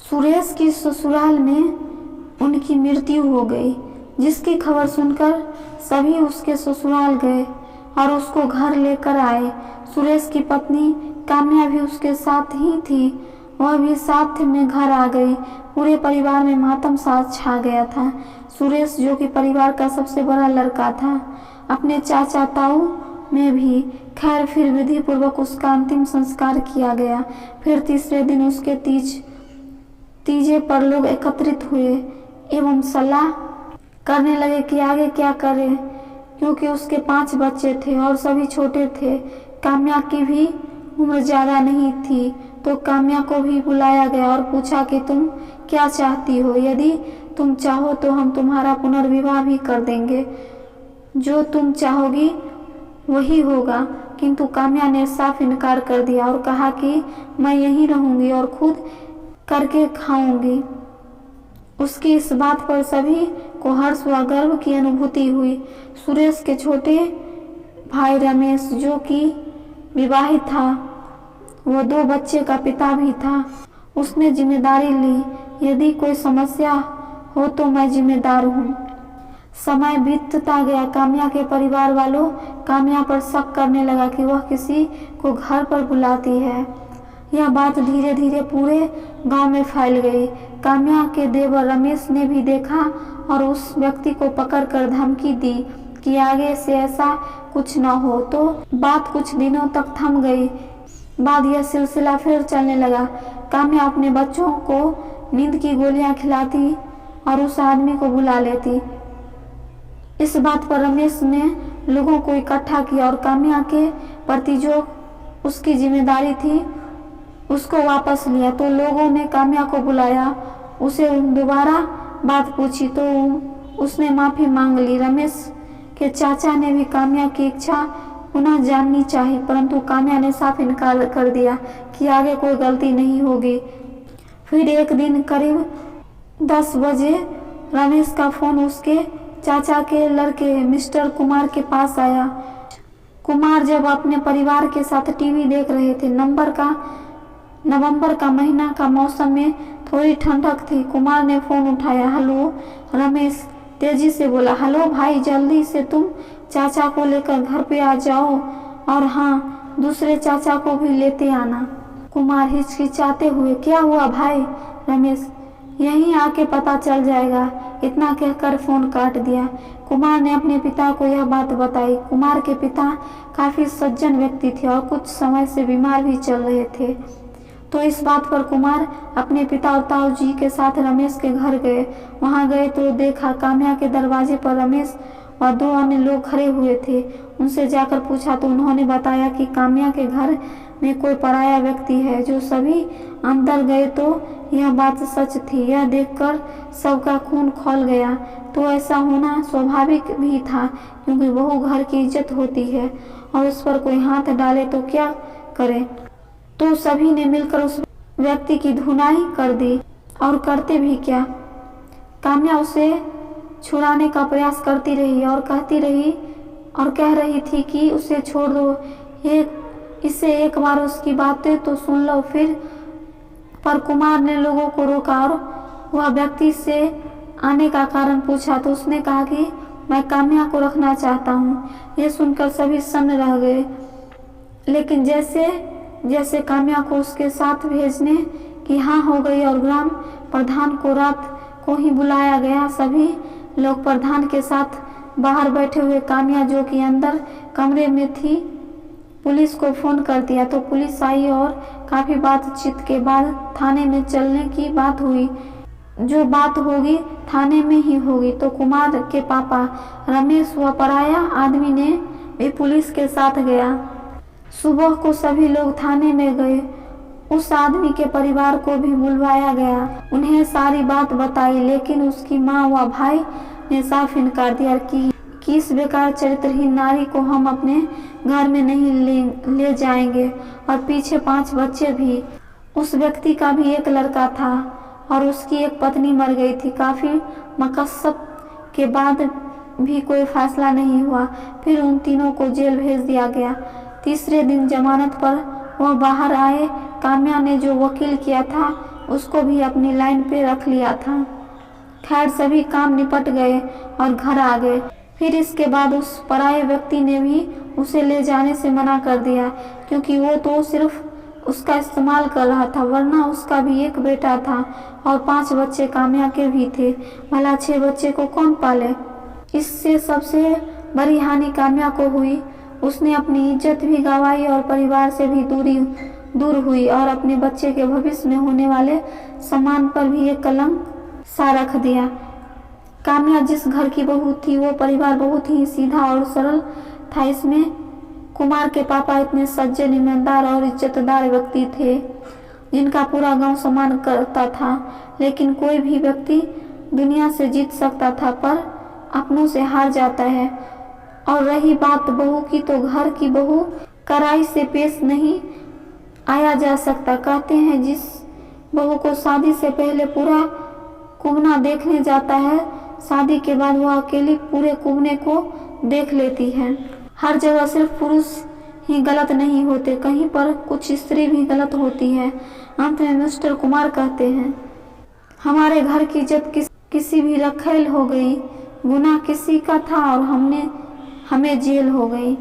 सुरेश की ससुराल में उनकी मृत्यु हो गई, जिसकी खबर सुनकर सभी उसके ससुराल गए और उसको घर लेकर आए। सुरेश की पत्नी काम्या भी उसके साथ ही थी, वह भी साथ में घर आ गई। पूरे परिवार में मातम सा छा गया था। सुरेश, जो कि परिवार का सबसे बड़ा लड़का था, अपने चाचा ताऊ में भी खैर फिर विधि पूर्वक उसका अंतिम संस्कार किया गया। फिर तीसरे दिन उसके तीजे पर लोग एकत्रित हुए एवं सलाह करने लगे कि आगे क्या करें, क्योंकि उसके 5 बच्चे थे और सभी छोटे थे। काम्या की भी उम्र ज़्यादा नहीं थी, तो काम्या को भी बुलाया गया और पूछा कि तुम क्या चाहती हो? यदि तुम चाहो तो हम तुम्हारा पुनर्विवाह भी कर देंगे, जो तुम चाहोगी वही होगा। किंतु काम्या ने साफ इनकार कर दिया और कहा कि मैं यहीं रहूंगी और खुद करके खाऊंगी। उसकी इस बात पर सभी को हर्ष व गर्व की अनुभूति हुई। सुरेश के छोटे भाई रमेश, जो कि विवाहित था, वो 2 बच्चे का पिता भी था, उसने जिम्मेदारी ली, यदि कोई समस्या हो तो मैं जिम्मेदार हूँ। समय बीतता गया। काम्या के परिवार वालों काम्या पर शक करने लगा कि वह किसी को घर पर बुलाती है। यह बात धीरे धीरे पूरे गांव में फैल गई। काम्या के देवर रमेश ने भी देखा और उस व्यक्ति को पकड़कर धमकी दी कि आगे से ऐसा कुछ न हो, तो बात कुछ दिनों तक थम गई। बाद यह सिलसिला फिर चलने लगा। काम्या अपने बच्चों को नींद की गोलियां खिलाती और उस आदमी को बुला लेती। इस बात पर रमेश ने लोगों को इकट्ठा किया और काम्या के प्रति जो उसकी जिम्मेदारी थी उसको वापस लिया। तो लोगों ने काम्या को बुलाया, उसे दोबारा बात पूछी तो उसने माफ़ी मांग ली। रमेश के चाचा ने भी काम्या की इच्छा पुनः जाननी चाहिए, परंतु काम्या ने साफ इनकार कर दिया कि आगे कोई गलती नहीं होगी। फिर एक दिन करीब 10 बजे रमेश का फोन उसके चाचा के लड़के मिस्टर कुमार के पास आया। कुमार जब अपने परिवार के साथ टीवी देख रहे थे, नवंबर का महीना का मौसम में थोड़ी ठंडक थी। कुमार ने फोन उठाया। हेलो, रमेश तेजी से बोला। हेलो भाई, जल्दी से तुम चाचा को लेकर घर पे आ जाओ और हाँ, दूसरे चाचा को भी लेते आना। कुमार हिचकिचाते हुए, क्या हुआ भाई? रमेश, यहीं आके पता चल जाएगा। इतना कहकर फोन काट दिया। कुमार ने अपने पिता को यह बात बताई। कुमार के पिता काफी सज्जन व्यक्ति थे और कुछ समय से बीमार भी चल रहे थे, तो इस बात पर कुमार अपने पिता और ताऊ जी के साथ रमेश के घर गए। वहां गए तो देखा काम्या के दरवाजे पर रमेश और 2 अन्य लोग खड़े हुए थे। उनसे जाकर पूछा तो उन्होंने बताया कि काम्या के घर में कोई पराया व्यक्ति है। जो सभी अंदर गए तो यह बात सच थी। यह देखकर सबका खून खौल गया। तो ऐसा होना स्वाभाविक भी था, क्योंकि बहू घर की इज्जत होती है और उस पर कोई हाथ डाले तो क्या करे। तो सभी ने मिलकर उस व्यक्ति की धुनाई कर दी। और करते भी क्या, काम्या उसे छुड़ाने का प्रयास करती रही और कह रही थी कि उसे छोड़ दो, इससे एक बार उसकी बातें तो सुन लो। फिर पर कुमार ने लोगों को रोका और वह व्यक्ति से आने का कारण पूछा तो उसने कहा कि मैं काम्या को रखना चाहता हूँ। यह सुनकर सभी सन्न रह गए। लेकिन जैसे काम्या को उसके साथ भेजने की हाँ हो गई और ग्राम प्रधान को रात को ही बुलाया गया। सभी लोग प्रधान के साथ बाहर बैठे हुए। काम्या, जो कि अंदर कमरे में थी, पुलिस को फोन कर दिया तो पुलिस आई और काफी बातचीत के बाद थाने में चलने की बात हुई। जो बात होगी थाने में ही होगी। तो कुमार के पापा रमेश व पराया आदमी ने भी पुलिस के साथ गया। सुबह को सभी लोग थाने में गए। उस आदमी के परिवार को भी बुलवाया गया। उन्हें सारी बात बताई, लेकिन उसकी माँ व भाई ने साफ इनकार दिया कि इस बेकार चरित्रहीन नारी को हम अपने घर में नहीं ले जाएंगे। और पीछे 5 बच्चे भी। उस व्यक्ति का भी एक लड़का था और उसकी एक पत्नी मर गई थी। काफी मकसद के बाद भी कोई फैसला नहीं हुआ। फिर उन तीनों को जेल भेज दिया गया। तीसरे दिन जमानत पर वह बाहर आए। काम्या ने जो वकील किया था उसको भी अपनी लाइन पे रख लिया था। खैर सभी काम निपट गए और घर आ गए। फिर इसके बाद उस पराये व्यक्ति ने भी उसे ले जाने से मना कर दिया, क्योंकि वो तो सिर्फ उसका इस्तेमाल कर रहा था, वरना उसका भी एक बेटा था और 5 बच्चे काम्या के भी थे। भला 6 बच्चे को कौन पाले। इससे सबसे बड़ी हानि काम्या को हुई। उसने अपनी इज्जत भी गंवाई और परिवार से भी दूर हुई और अपने बच्चे के भविष्य में होने वाले सम्मान पर भी एक कलंक सा रख दिया। काम्या जिस घर की बहू थी वो परिवार बहुत ही सीधा और सरल था। इसमें कुमार के पापा इतने सज्जन, ईमानदार और इज्जतदार व्यक्ति थे जिनका पूरा गांव सम्मान करता था। लेकिन कोई भी व्यक्ति दुनिया से जीत सकता था पर अपनों से हार जाता है। और रही बात बहू की, तो घर की बहू कड़ाई से पेश नहीं आया जा सकता। कहते हैं जिस बहू को शादी से पहले पूरा कुबना देखने जाता है, शादी के बाद वह अकेली पूरे कुबने को देख लेती है। हर जगह सिर्फ पुरुष ही गलत नहीं होते, कहीं पर कुछ स्त्री भी गलत होती है। अंत में मिस्टर कुमार कहते हैं, हमारे घर की इज्जत किसी भी रखेल हो गई, गुनाह किसी का था और हमें जेल हो गई।